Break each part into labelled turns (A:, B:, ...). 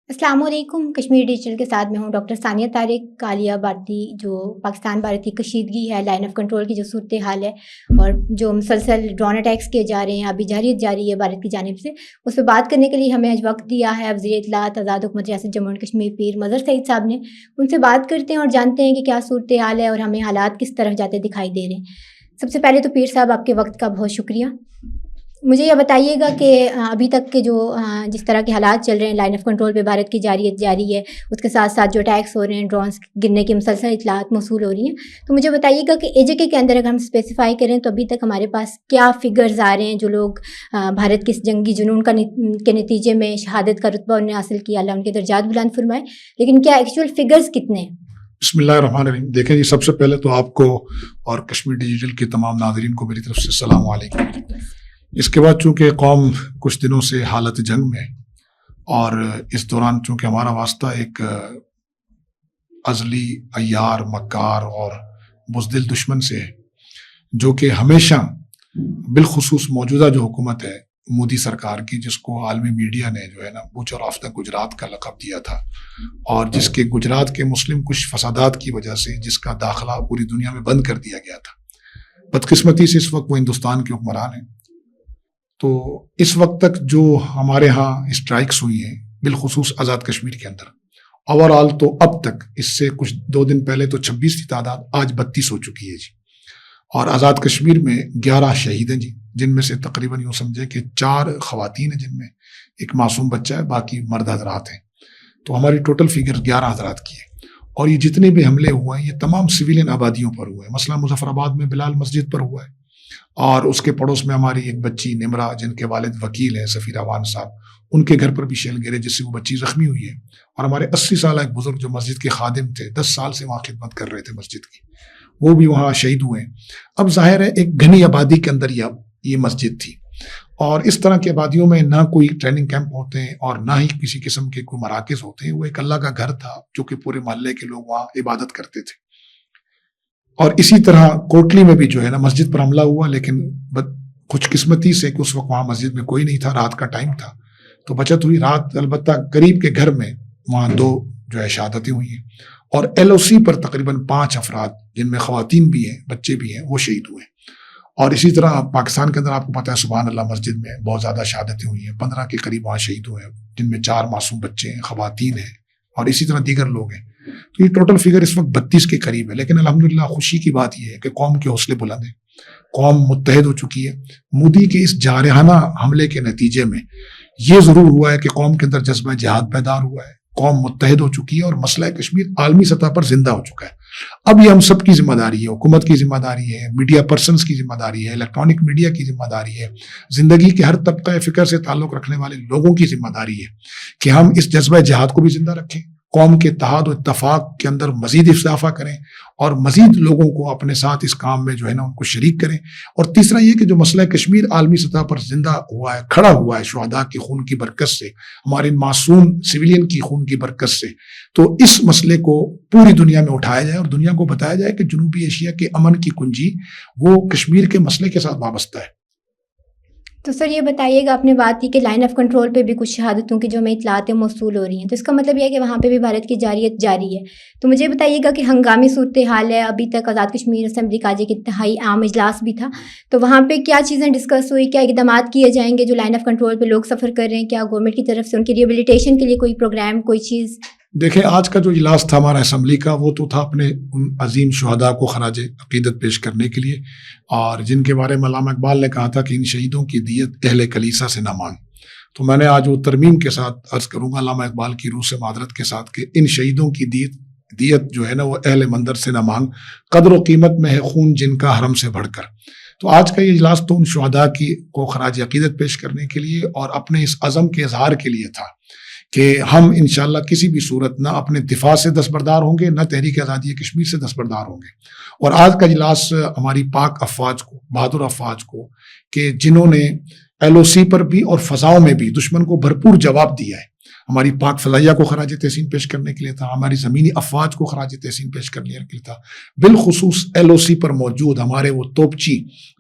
A: السلام علیکم. کشمیر ڈیجیٹل کے ساتھ میں ہوں ڈاکٹر ثانیہ طارق. عالیہ بھارتی جو پاکستان بھارت کی کشیدگی ہے، لائن آف کنٹرول کی جو صورتحال ہے اور جو مسلسل ڈرون اٹیکس کیے جا رہے ہیں، ابھی جاری ہے بھارت کی جانب سے، اس پہ بات کرنے کے لیے ہمیں آج وقت دیا ہے وزیر اطلاعات آزاد حکومت ریاست جموں اینڈ کشمیر پیر مظہر سعید صاحب نے. ان سے بات کرتے ہیں اور جانتے ہیں کہ کیا صورتحال ہے اور ہمیں حالات کس طرف جاتے دکھائی دے رہے ہیں. سب سے پہلے تو پیر صاحب آپ کے وقت کا بہت شکریہ. مجھے یہ بتائیے گا کہ ابھی تک کے جو جس طرح کے حالات چل رہے ہیں، لائن آف کنٹرول پہ بھارت کی جاری ہے، اس کے ساتھ ساتھ جو اٹیکس ہو رہے ہیں، ڈرونس گرنے کی مسلسل اطلاعات موصول ہو رہی ہیں، تو مجھے بتائیے گا کہ اے جے کے اندر اگر ہم اسپیسیفائی کریں تو ابھی تک ہمارے پاس کیا فگرز آ رہے ہیں جو لوگ بھارت کے اس جنگی جنون کے نتیجے میں شہادت کا رتبہ انہوں نے حاصل کیا، اللہ ان کے درجات بلند فرمائے، لیکن کیا ایکچوئل فگرز کتنے ہیں؟
B: بسم اللہ الرحمن الرحیم. دیکھیں جی، سب سے پہلے تو آپ کو اور کشمیر ڈیجیٹل کے تمام ناظرین کو میری طرف سے السلام علیکم. اس کے بعد چونکہ قوم کچھ دنوں سے حالت جنگ میں، اور اس دوران چونکہ ہمارا واسطہ ایک ازلی عیار مکار اور بزدل دشمن سے ہے، جو کہ ہمیشہ بالخصوص موجودہ جو حکومت ہے مودی سرکار کی، جس کو عالمی میڈیا نے جو ہے نا بچر آف دا گجرات کا لقب دیا تھا، اور جس کے گجرات کے مسلم کچھ فسادات کی وجہ سے جس کا داخلہ پوری دنیا میں بند کر دیا گیا تھا. بدقسمتی سے اس وقت وہ ہندوستان کے حکمران ہیں. تو اس وقت تک جو ہمارے ہاں اسٹرائکس ہوئی ہیں بالخصوص آزاد کشمیر کے اندر، اوورآل تو اب تک اس سے کچھ 2 دن پہلے تو 26 کی تعداد، آج 32 ہو چکی ہے جی. اور آزاد کشمیر میں 11 شہید ہیں جی، جن میں سے تقریباً یوں سمجھے کہ 4 خواتین ہیں، جن میں ایک معصوم بچہ ہے، باقی مرد حضرات ہیں. تو ہماری ٹوٹل فگر 11 حضرات کی ہے. اور یہ جتنے بھی حملے ہوئے ہیں یہ تمام سویلین آبادیوں پر ہوئے ہیں. مثلا مظفر آباد میں بلال مسجد پر ہوا ہے، اور اس کے پڑوس میں ہماری ایک بچی نمرا، جن کے والد وکیل ہیں سفیر اوان صاحب، ان کے گھر پر بھی شیل گرے جس سے وہ بچی زخمی ہوئی ہے. اور ہمارے 80 سالہ ایک بزرگ جو مسجد کے خادم تھے، 10 سال سے وہاں خدمت کر رہے تھے مسجد کی، وہ بھی وہاں شہید ہوئے ہیں. اب ظاہر ہے ایک گھنی آبادی کے اندر یہ مسجد تھی، اور اس طرح کی آبادیوں میں نہ کوئی ٹریننگ کیمپ ہوتے ہیں اور نہ ہی کسی قسم کے کوئی مراکز ہوتے ہیں. وہ ایک اللہ کا گھر تھا جو کہ پورے محلے کے لوگ وہاں عبادت کرتے تھے. اور اسی طرح کوٹلی میں بھی جو ہے نا مسجد پر حملہ ہوا، لیکن خوش قسمتی سے کہ اس وقت وہاں مسجد میں کوئی نہیں تھا، رات کا ٹائم تھا تو بچت ہوئی. رات البتہ قریب کے گھر میں وہاں 2 جو ہے شہادتیں ہوئی ہیں، اور ایل او سی پر تقریباً 5 افراد، جن میں خواتین بھی ہیں بچے بھی ہیں، وہ شہید ہوئے. اور اسی طرح پاکستان کے اندر آپ کو پتہ ہے سبحان اللہ مسجد میں بہت زیادہ شہادتیں ہوئی ہیں، 15 کے قریب وہاں شہید ہوئے ہیں، جن میں 4 معصوم بچے ہیں، خواتین ہیں، اور اسی طرح دیگر لوگ ہیں. تو یہ ٹوٹل فگر اس وقت 32 کے قریب ہے. لیکن الحمدللہ خوشی کی بات یہ ہے کہ قوم کے حوصلے بلند ہیں، قوم متحد ہو چکی ہے. مودی کے اس جارحانہ حملے کے نتیجے میں یہ ضرور ہوا ہے کہ قوم کے اندر جذبہ جہاد بیدار ہوا ہے، قوم متحد ہو چکی ہے، اور مسئلہ کشمیر عالمی سطح پر زندہ ہو چکا ہے. اب یہ ہم سب کی ذمہ داری ہے، حکومت کی ذمہ داری ہے، میڈیا پرسنز کی ذمہ داری ہے، الیکٹرانک میڈیا کی ذمہ داری ہے، زندگی کے ہر طبقہ فکر سے تعلق رکھنے والے لوگوں کی ذمہ داری ہے کہ ہم اس جذبہ جہاد کو بھی زندہ رکھیں، قوم کے اتحاد و اتفاق کے اندر مزید اضافہ کریں، اور مزید لوگوں کو اپنے ساتھ اس کام میں جو ہے نا ان کو شریک کریں. اور تیسرا یہ کہ جو مسئلہ کشمیر عالمی سطح پر زندہ ہوا ہے، کھڑا ہوا ہے شہداء کے خون کی برکت سے، ہمارے معصوم سویلین کی خون کی برکت سے، تو اس مسئلے کو پوری دنیا میں اٹھایا جائے اور دنیا کو بتایا جائے کہ جنوبی ایشیا کے امن کی کنجی وہ کشمیر کے مسئلے کے ساتھ وابستہ ہے.
A: تو سر یہ بتائیے گا، آپ نے بات کی کہ لائن آف کنٹرول پہ بھی کچھ شہادتوں کی جو ہمیں اطلاعات موصول ہو رہی ہیں، تو اس کا مطلب یہ ہے کہ وہاں پہ بھی بھارت کی جارحیت جاری ہے. تو مجھے بتائیے گا کہ ہنگامی صورتحال ہے، ابھی تک آزاد کشمیر اسمبلی کا ایک انتہائی عام اجلاس بھی تھا، تو وہاں پہ کیا چیزیں ڈسکس ہوئی، کیا اقدامات کیے جائیں گے جو لائن آف کنٹرول پہ لوگ سفر کر رہے ہیں، کیا گورنمنٹ کی طرف سے ان کی ریہیبلیٹیشن کے لیے کوئی پروگرام، کوئی چیز؟
B: دیکھیں آج کا جو اجلاس تھا ہمارا اسمبلی کا، وہ تو تھا اپنے ان عظیم شہداء کو خراج عقیدت پیش کرنے کے لیے، اور جن کے بارے میں علامہ اقبال نے کہا تھا کہ ان شہیدوں کی دیت اہل کلیسا سے نہ مانگ. تو میں نے آج وہ ترمیم کے ساتھ عرض کروں گا علامہ اقبال کی روح سے معذرت کے ساتھ کہ ان شہیدوں کی دیت جو ہے نا وہ اہل مندر سے نہ مانگ، قدر و قیمت میں ہے خون جن کا حرم سے بڑھ کر. تو آج کا یہ اجلاس تو ان شہداء کو خراج عقیدت پیش کرنے کے لیے اور اپنے اس عزم کے اظہار کے لیے تھا کہ ہم انشاءاللہ کسی بھی صورت نہ اپنے دفاع سے دستبردار ہوں گے، نہ تحریک آزادی کشمیر سے دستبردار ہوں گے. اور آج کا اجلاس ہماری پاک افواج کو، بہادر افواج کو، کہ جنہوں نے ایل او سی پر بھی اور فضاؤں میں بھی دشمن کو بھرپور جواب دیا ہے، ہماری پاک فضائیہ کو خراج تحسین پیش کرنے کے لیے تھا، ہماری زمینی افواج کو خراج تحسین پیش کرنے کے لیے تھا، بالخصوص LOC پر موجود ہمارے وہ توپچی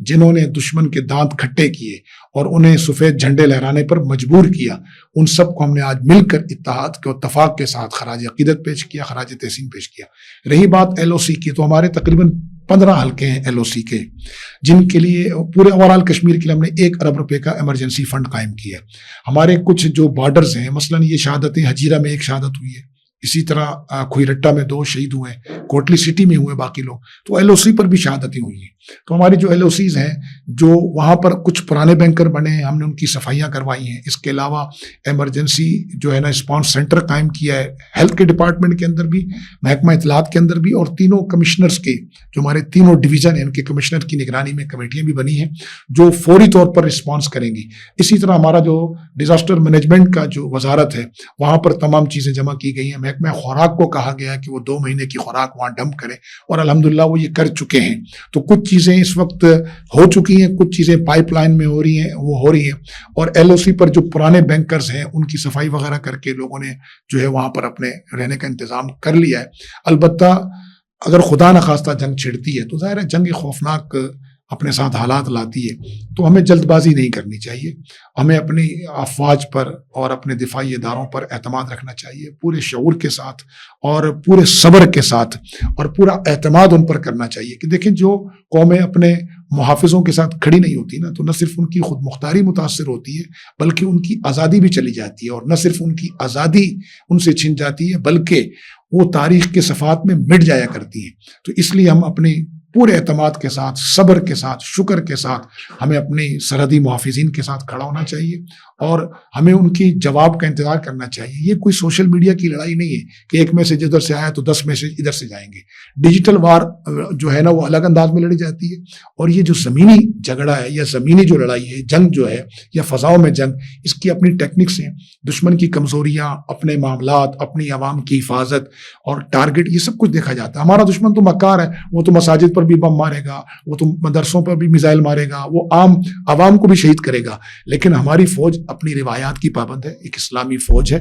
B: جنہوں نے دشمن کے دانت کھٹے کیے اور انہیں سفید جھنڈے لہرانے پر مجبور کیا، ان سب کو ہم نے آج مل کر اتحاد کے اتفاق کے ساتھ خراج عقیدت پیش کیا، خراج تحسین پیش کیا۔ رہی بات LOC کی، تو ہمارے تقریباً 15 حلقے ہیں LOC کے، جن کے لیے پورے اوورال کشمیر کے لیے ہم نے 1 ارب روپے کا ایمرجنسی فنڈ قائم کیا۔ ہمارے کچھ جو بارڈرز ہیں، مثلاً یہ شہادتیں، ہجیرہ میں 1 شہادت ہوئی ہے، اسی طرح کھوئی رٹا میں 2 شہید ہوئے ہیں، کوٹلی سٹی میں ہوئے باقی لوگ، تو LOC پر بھی شہادتیں ہوئی ہیں۔ تو ہماری جو LOCs ہیں، جو وہاں پر کچھ پرانے بینکر بنے ہیں، ہم نے ان کی صفائیاں کروائی ہیں۔ اس کے علاوہ ایمرجنسی جو ہے نا رسپانس سینٹر قائم کیا ہے، ہیلتھ کے ڈپارٹمنٹ کے اندر بھی، محکمہ اطلاعات کے اندر بھی، اور تینوں کمشنرز کے جو ہمارے تینوں ڈویژن ہیں، ان کے کمشنر کی نگرانی میں کمیٹیاں بھی بنی ہیں جو فوری طور پر رسپانس کریں گی۔ اسی طرح ہمارا جو ڈیزاسٹر مینجمنٹ کا جو وزارت ہے، وہاں پر تمام چیزیں جمع کی گئی ہیں۔ محکمہ خوراک کو کہا گیا ہے کہ وہ 2 مہینے کی خوراک وہاں ڈمپ کرے، اور الحمدللہ وہ یہ کر چکے ہیں۔ تو کچھ چیزیں اس وقت ہو چکی ہیں، کچھ چیزیں پائپ لائن میں ہو رہی ہیں، وہ ہو رہی ہیں، اور LOC پر جو پرانے بینکرز ہیں ان کی صفائی وغیرہ کر کے لوگوں نے جو ہے وہاں پر اپنے رہنے کا انتظام کر لیا ہے۔ البتہ اگر خدا نخواستہ جنگ چھڑتی ہے تو ظاہر ہے جنگ خوفناک اپنے ساتھ حالات لاتی ہے، تو ہمیں جلد بازی نہیں کرنی چاہیے، ہمیں اپنی افواج پر اور اپنے دفاعی اداروں پر اعتماد رکھنا چاہیے، پورے شعور کے ساتھ اور پورے صبر کے ساتھ، اور پورا اعتماد ان پر کرنا چاہیے کہ دیکھیں جو قومیں اپنے محافظوں کے ساتھ کھڑی نہیں ہوتی نا، تو نہ صرف ان کی خود مختاری متاثر ہوتی ہے بلکہ ان کی آزادی بھی چلی جاتی ہے، اور نہ صرف ان کی آزادی ان سے چھن جاتی ہے بلکہ وہ تاریخ کے صفحات میں مٹ جایا کرتی ہیں۔ تو اس لیے ہم اپنی پورے اعتماد کے ساتھ، صبر کے ساتھ، شکر کے ساتھ ہمیں اپنی سرحدی محافظین کے ساتھ کھڑا ہونا چاہیے، اور ہمیں ان کی جواب کا انتظار کرنا چاہیے۔ یہ کوئی سوشل میڈیا کی لڑائی نہیں ہے کہ ایک میسج ادھر سے آیا تو 10 میسج ادھر سے جائیں گے۔ ڈیجیٹل وار جو ہے نا وہ الگ انداز میں لڑی جاتی ہے، اور یہ جو زمینی جھگڑا ہے یا زمینی جو لڑائی ہے، جنگ جو ہے یا فضاؤں میں جنگ، اس کی اپنی ٹیکنکس ہیں، دشمن کی کمزوریاں، اپنے معاملات، اپنی عوام کی حفاظت اور ٹارگٹ، یہ سب کچھ دیکھا جاتا ہے۔ ہمارا دشمن تو مکار ہے، وہ تو مساجد پر بھی بم مارے گا، وہ تو مدرسوں پر بھی میزائل مارے گا، وہ عام عوام کو بھی شہید کرے گا، لیکن ہماری فوج اپنی روایات کی پابند ہے، ایک اسلامی فوج ہے،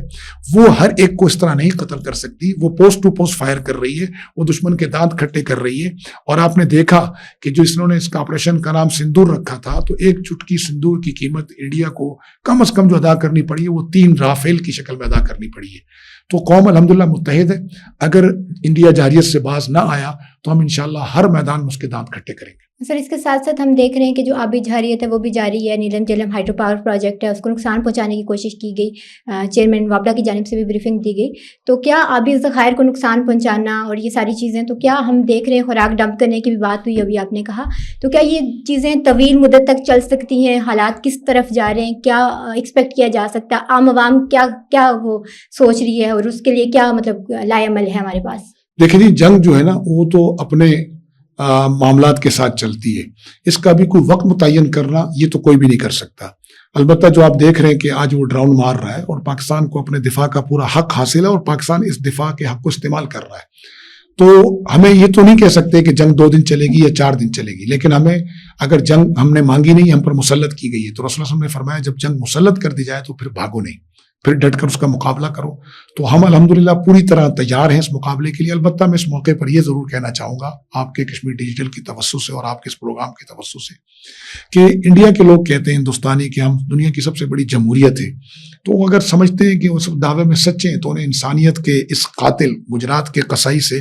B: وہ ہر ایک کو اس طرح نہیں قتل کر سکتی، وہ پوسٹ ٹو پوسٹ فائر کر رہی ہے، وہ دشمن کے دانت کھٹے کر رہی ہے۔ اور آپ نے دیکھا کہ جو انہوں نے اس کا آپریشن کا نام سندور رکھا تھا، تو ایک چٹکی سندور کی قیمت انڈیا کو کم از کم جو ادا کرنی پڑی ہے وہ 3 رافیل کی شکل میں ادا کرنی پڑی ہے۔ تو قوم الحمدللہ متحد ہے، اگر انڈیا جارحیت سے باز نہ آیا تو ہم انشاءاللہ ہر میدان میں اس کے دانت کھٹے کریں گے۔
A: سر اس کے ساتھ ساتھ ہم دیکھ رہے ہیں کہ جو آبی جارحیت ہے وہ بھی جاری ہے، نیلم جہلم ہائیڈرو پاور پروجیکٹ ہے، اس کو نقصان پہنچانے کی کوشش کی گئی، چیئرمین وابڈا کی جانب سے بھی بریفنگ دی گئی۔ تو کیا آبی ذخائر کو نقصان پہنچانا اور یہ ساری چیزیں، تو کیا ہم دیکھ رہے ہیں خوراک ڈمپ کرنے کی بھی بات ہوئی ابھی آپ نے کہا، تو کیا یہ چیزیں طویل مدت تک چل سکتی ہیں؟ حالات کس طرف جا رہے ہیں؟ کیا ایکسپیکٹ کیا جا سکتا ہے؟ عام عوام کیا وہ سوچ رہی ہے، اور اس کے لیے کیا مطلب لائے عمل ہے ہمارے پاس؟
B: دیکھیں جی، جنگ جو ہے نا وہ تو اپنے معاملات کے ساتھ چلتی ہے، اس کا بھی کوئی وقت متعین کرنا یہ تو کوئی بھی نہیں کر سکتا۔ البتہ جو آپ دیکھ رہے ہیں کہ آج وہ ڈراؤن مار رہا ہے، اور پاکستان کو اپنے دفاع کا پورا حق حاصل ہے، اور پاکستان اس دفاع کے حق کو استعمال کر رہا ہے۔ تو ہمیں یہ تو نہیں کہہ سکتے کہ جنگ 2 دن چلے گی یا 4 دن چلے گی، لیکن ہمیں اگر جنگ ہم نے مانگی نہیں، ہم پر مسلط کی گئی ہے، تو رسول اللہ صلی اللہ علیہ وسلم نے فرمایا جب جنگ مسلط کر دی جائے تو پھر بھاگو نہیں، پھر ڈٹ کر اس کا مقابلہ کرو۔ تو ہم الحمدللہ پوری طرح تیار ہیں اس مقابلے کے لیے۔ البتہ میں اس موقع پر یہ ضرور کہنا چاہوں گا آپ کے کشمیر ڈیجیٹل کی توسط سے اور آپ کے اس پروگرام کی توسط سے کہ انڈیا کے لوگ کہتے ہیں، ہندوستانی، کہ ہم دنیا کی سب سے بڑی جمہوریت ہے، تو وہ اگر سمجھتے ہیں کہ وہ سب دعوے میں سچے ہیں تو انہیں انسانیت کے اس قاتل گجرات کے قصائی سے،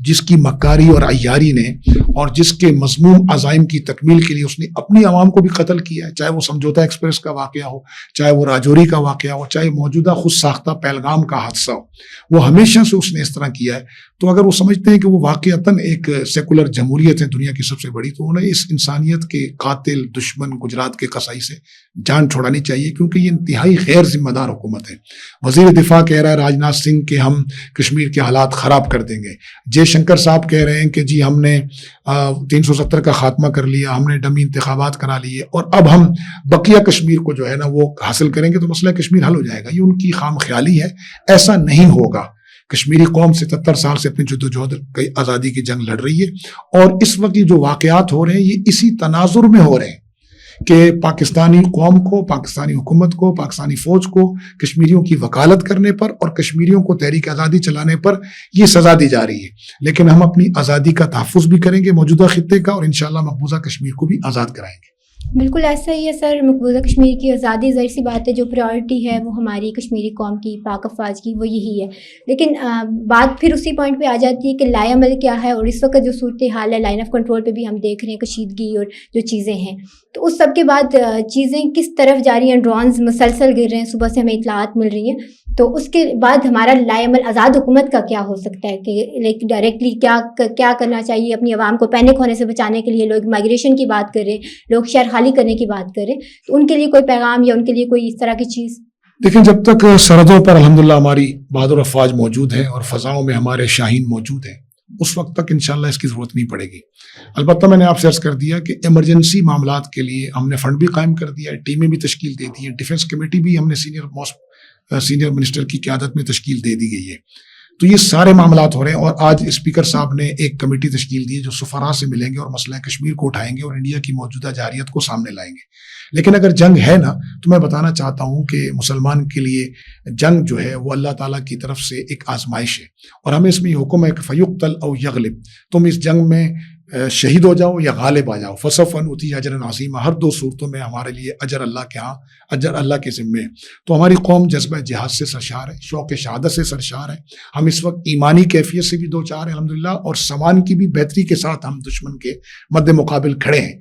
B: جس کی مکاری اور عیاری نے اور جس کے مذموم عزائم کی تکمیل کے لیے اس نے اپنی عوام کو بھی قتل کیا ہے، چاہے وہ سمجھوتا ایکسپریس کا واقعہ ہو، چاہے وہ راجوری کا واقعہ ہو، چاہے موجودہ خود ساختہ پہلگام کا حادثہ ہو، وہ ہمیشہ سے اس نے اس طرح کیا ہے۔ تو اگر وہ سمجھتے ہیں کہ وہ واقعتاً ایک سیکولر جمہوریت ہے دنیا کی سب سے بڑی، تو انہیں اس انسانیت کے قاتل دشمن گجرات کے قصائی سے جان چھوڑانی چاہیے، کیونکہ یہ انتہائی غیر ذمہ دار حکومت ہے۔ وزیر دفاع کہہ رہا ہے راجناتھ سنگھ کہ ہم کشمیر کے حالات خراب کر دیں گے، جے شنکر صاحب کہہ رہے ہیں کہ جی ہم نے 370 کا خاتمہ کر لیا، ہم نے ڈمی انتخابات کرا لیے، اور اب ہم بقیہ کشمیر کو جو ہے نا وہ حاصل کریں گے تو مسئلہ کشمیر حل ہو جائے گا۔ یہ ان کی خام خیالی ہے، ایسا نہیں ہوگا۔ کشمیری قوم 77 سال سے اپنی جدوجہد آزادی کی جنگ لڑ رہی ہے، اور اس وقت جو واقعات ہو رہے ہیں یہ اسی تناظر میں ہو رہے ہیں کہ پاکستانی قوم کو، پاکستانی حکومت کو، پاکستانی فوج کو کشمیریوں کی وکالت کرنے پر اور کشمیریوں کو تحریک آزادی چلانے پر یہ سزا دی جا رہی ہے، لیکن ہم اپنی آزادی کا تحفظ بھی کریں گے موجودہ خطے کا، اور انشاءاللہ مقبوضہ کشمیر کو بھی آزاد کرائیں گے۔
A: بالکل ایسا ہی ہے سر، مقبوضہ کشمیر کی آزادی ظاہر سی بات ہے، جو پریورٹی ہے وہ ہماری کشمیری قوم کی، پاک افواج کی، وہ یہی ہے، لیکن بات پھر اسی پوائنٹ پہ آ جاتی ہے کہ لائے عمل کیا ہے، اور اس وقت جو صورتحال ہے لائن آف کنٹرول پہ بھی ہم دیکھ رہے ہیں کشیدگی اور جو چیزیں ہیں، تو اس سب کے بعد چیزیں کس طرف جاری ہیں، ڈرونز مسلسل گر رہے ہیں، صبح سے ہمیں اطلاعات مل رہی ہیں، تو اس کے بعد ہمارا لائے عمل آزاد حکومت کا کیا ہو سکتا ہے کہ ڈائریکٹلی کیا کرنا چاہیے اپنی عوام کو پینک ہونے سے بچانے کے لیے؟ لوگ مائگریشن کی بات کر رہے ہیں، لوگ شہر خالی کرنے کی بات کر رہے ہیں، تو ان کے لیے کوئی پیغام یا ان کے لیے کوئی اس طرح کی چیز؟
B: دیکھیں، جب تک سرحدوں پر الحمدللہ ہماری بہادر افواج موجود ہے اور فضاؤں میں ہمارے شاہین موجود ہیں، اس وقت تک انشاءاللہ اس کی ضرورت نہیں پڑے گی۔ البتہ میں نے آپ سے عرض کر دیا کہ ایمرجنسی معاملات کے لیے ہم نے فنڈ بھی قائم کر دیا ہے، ٹیمیں بھی تشکیل دے دی ہیں، ڈیفنس کمیٹی بھی ہم نے سینئر منسٹر کی قیادت میں تشکیل دے دی گئی ہے۔ تو یہ سارے معاملات ہو رہے ہیں، اور آج اسپیکر صاحب نے ایک کمیٹی تشکیل دی ہے جو سفراء سے ملیں گے اور مسئلہ کشمیر کو اٹھائیں گے اور انڈیا کی موجودہ جارحیت کو سامنے لائیں گے۔ لیکن اگر جنگ ہے نا، تو میں بتانا چاہتا ہوں کہ مسلمان کے لیے جنگ جو ہے وہ اللہ تعالیٰ کی طرف سے ایک آزمائش ہے، اور ہمیں اس میں یہ حکم ہے کہ فیقتل او یغلب، تم اس جنگ میں شہید ہو جاؤ یا غالب آ جاؤ، فسوف نؤتی اجرا عظیما، ہر دو صورتوں میں ہمارے لیے اجر اللہ کے ہاں، اجر اللہ کے ذمے ہے۔ تو ہماری قوم جذبہ جہاد سے سرشار ہے، شوق شہادت سے سرشار ہے، ہم اس وقت ایمانی کیفیت سے بھی دوچار ہیں الحمدللہ، اور سامان کی بھی بہتری کے ساتھ ہم دشمن کے مد مقابل کھڑے ہیں۔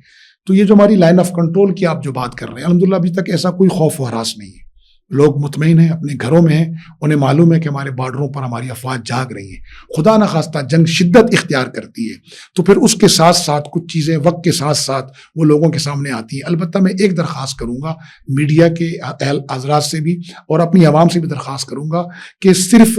B: تو یہ جو ہماری لائن آف کنٹرول کی آپ جو بات کر رہے ہیں، الحمدللہ ابھی تک ایسا کوئی خوف و ہراس نہیں ہے، لوگ مطمئن ہیں، اپنے گھروں میں ہیں، انہیں معلوم ہے کہ ہمارے بارڈروں پر ہماری افواج جاگ رہی ہیں۔ خدا نخواستہ جنگ شدت اختیار کرتی ہے تو پھر اس کے ساتھ ساتھ کچھ چیزیں وقت کے ساتھ ساتھ وہ لوگوں کے سامنے آتی ہیں۔ البتہ میں ایک درخواست کروں گا میڈیا کے اہل حضرات سے بھی اور اپنی عوام سے بھی درخواست کروں گا کہ صرف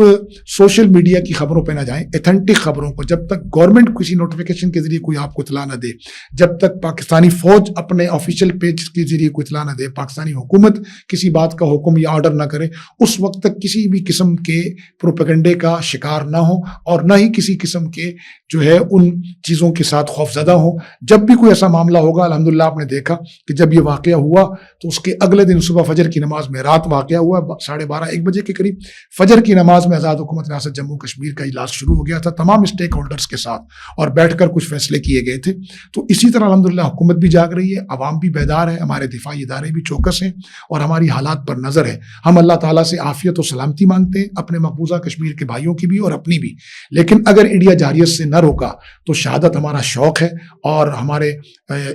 B: سوشل میڈیا کی خبروں پہ نہ جائیں، ایتھنٹک خبروں کو، جب تک گورنمنٹ کسی نوٹیفیکیشن کے ذریعے کوئی آپ کو اطلاع نہ دے، جب تک پاکستانی فوج اپنے آفیشیل پیج کے ذریعے کوئی اطلاع نہ دے، پاکستانی حکومت کسی بات کا حکم یا آرڈر نہ کرے، اس وقت تک کسی بھی قسم کے پروپیگنڈے کا شکار نہ ہو، اور نہ ہی کسی قسم کے جو ہے ان چیزوں کے ساتھ خوف زدہ ہو۔ جب بھی کوئی ایسا معاملہ ہوگا، الحمدللہ آپ نے دیکھا کہ جب یہ واقعہ ہوا تو اس کے اگلے دن صبح فجر کی نماز میں، رات واقعہ ہوا 12:30-1 بجے کے قریب، فجر کی نماز میں آزاد حکومت ریاست جموں کشمیر کا اجلاس شروع ہو گیا تھا تمام اسٹیک ہولڈرز کے ساتھ، اور بیٹھ کر کچھ فیصلے کیے گئے تھے۔ تو اسی طرح الحمدللہ حکومت بھی جاگ رہی ہے، عوام بھی بیدار ہے، ہمارے دفاعی ادارے بھی چوکس ہیں، اور ہماری حالات پر نظر ہے۔ ہم اللہ تعالیٰ سے عافیت و سلامتی مانگتے ہیں، اپنے مقبوضہ کشمیر کے بھائیوں کی بھی اور اپنی بھی، لیکن اگر انڈیا جارحیت سے نہ روکا تو شہادت ہمارا شوق ہے، اور ہمارے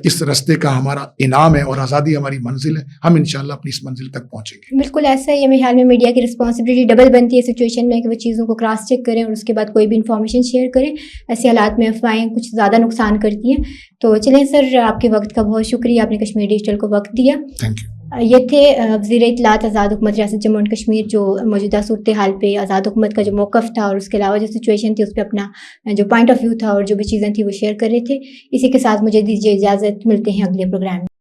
B: اس رستے کا ہمارا انعام ہے، اور آزادی ہماری منزل ہے۔ ہم انشاءاللہ اپنی اس منزل تک پہنچیں گے۔
A: بالکل ایسا ہی ہے، میرے خیال میں میڈیا کی رسپانسبلٹی ڈبل بنتی ہے سچویشن میں، کہ وہ چیزوں کو کراس چیک کریں اور اس کے بعد کوئی بھی انفارمیشن شیئر کریں۔ ایسے حالات میں افواہیں کچھ زیادہ نقصان کرتی ہیں۔ تو چلیں سر، آپ کے وقت کا بہت شکریہ، آپ نے کشمیر ڈیجیٹل کو وقت دیا۔
B: Thank you.
A: یہ تھے وزیر اطلاعات آزاد حکومت ریاست جموں اینڈ کشمیر، جو موجودہ صورتحال پہ آزاد حکومت کا جو موقف تھا اور اس کے علاوہ جو سچویشن تھی اس پہ اپنا جو پوائنٹ آف ویو تھا اور جو بھی چیزیں تھیں وہ شیئر کر رہے تھے۔ اسی کے ساتھ مجھے دیجیے اجازت، ملتے ہیں اگلے پروگرام میں۔